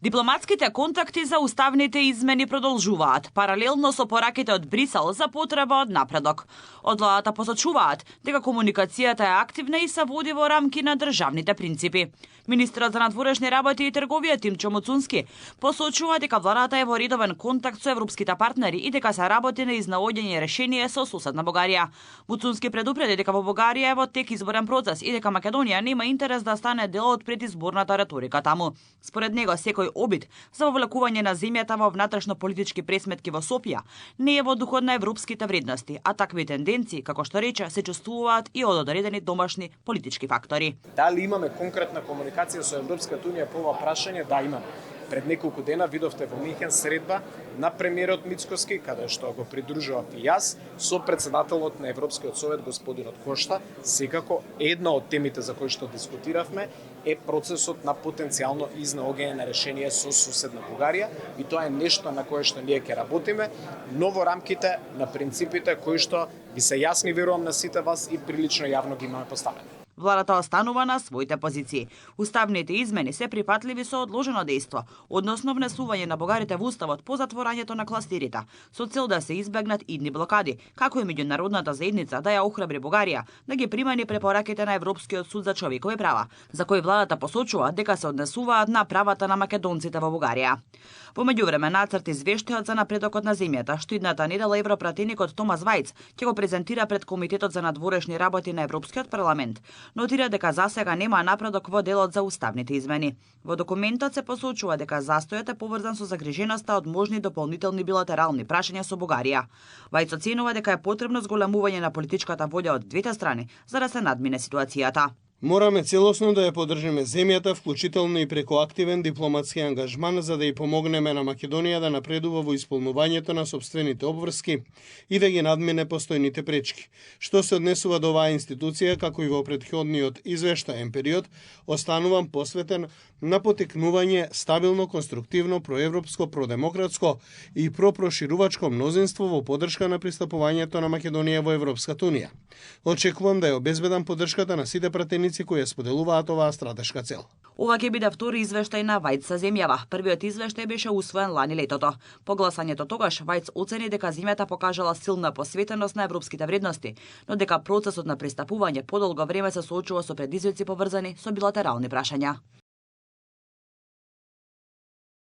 Дипломатските контакти за уставните измени продолжуваат, паралелно со пораките од Брисел за потреба од напредок. Од владата посочуваат дека комуникацијата е активна и се води во рамки на државните принципи. Министерот за надворешни работи и трговија Тимчо Муцунски посочува дека владата е во редовен контакт со европските партнери и дека се работи на изнаоѓање решение со соседна Бугарија. Муцунски предупреди дека во Бугарија е во тек изборен процес и дека Македонија нема интерес да стане дел од предизборната реторика таму. Според него секој обид за вовлекување на земјата во внатрешно-политички пресметки во Софија не е во духот на европските вредности, а такви тенденции, како што рече, се чувствуваат и од одредени домашни политички фактори. Дали имаме конкретна комуникација со Европската унија по ова прашање? Да, имаме. Пред неколку дена видовте во Михен средба на премиерот Мицкоски, каде што го придружував и јас, со претседателот на Европскиот совет господинот Кошта. Секако една од темите за кои што дискутиравме е процесот на потенцијално изнаоѓање на решение со соседна Бугарија и тоа е нешто на кое што ние ќе работиме, но во рамките на принципите кои што ви се јасни, верувам, на сите вас и прилично јавно ги имаме поставени. Владата останува на своите позиции. Уставните измени се припатливи со одложено дејство, односно внесување на бугарите во уставот по затворањето на кластерите, со цел да се избегнат идни блокади, како и меѓународната заедница да ја охрабри Бугарија да ги примани препораките на Европскиот суд за човекови права, за кои владата посочува дека се однесуваат на правата на македонците во Бугарија. Во меѓувреме нацрт извештајот за напредокот на земјата, што идната недела европратеникот Томас Вајц ќе го презентира пред Комитетот за надворешни работи на Европскиот парламент, нотира дека засега нема напредок во делот за уставните измени. Во документот се посочува дека застојот е поврзан со загриженоста од можни дополнителни билатерални прашања со Бугарија. Вајц оценува дека е потребно зголемување на политичката волја од двете страни за да се надмине ситуацијата. Мораме целосно да ја поддржиме земјата, вклучително и преку активен дипломатски ангажман, за да ја помогнеме на Македонија да напредува во исполнувањето на сопствените обврски и да ги надмине постојните пречки. Што се однесува до оваа институција, како и во претходниот извештаен период, останувам посветен на потекнување стабилно, конструктивно, проевропско, продемократско и пропроширувачко мнозинство во поддршка на пристапувањето на Македонија во Европската унија. Очекувам да ја обезбедам поддршката на сите пратеници кои ја споделуваат оваа стратешка цел. Ова ќе биде втори извештај на Вајц за земјава. Првиот извештај беше усвоен лани летото. По гласањето тогаш Вајц оцени дека земјата покажала силна посветеност на европските вредности, но дека процесот на пристапување подолго време се соочува со предизвици поврзани со билатерални прашања.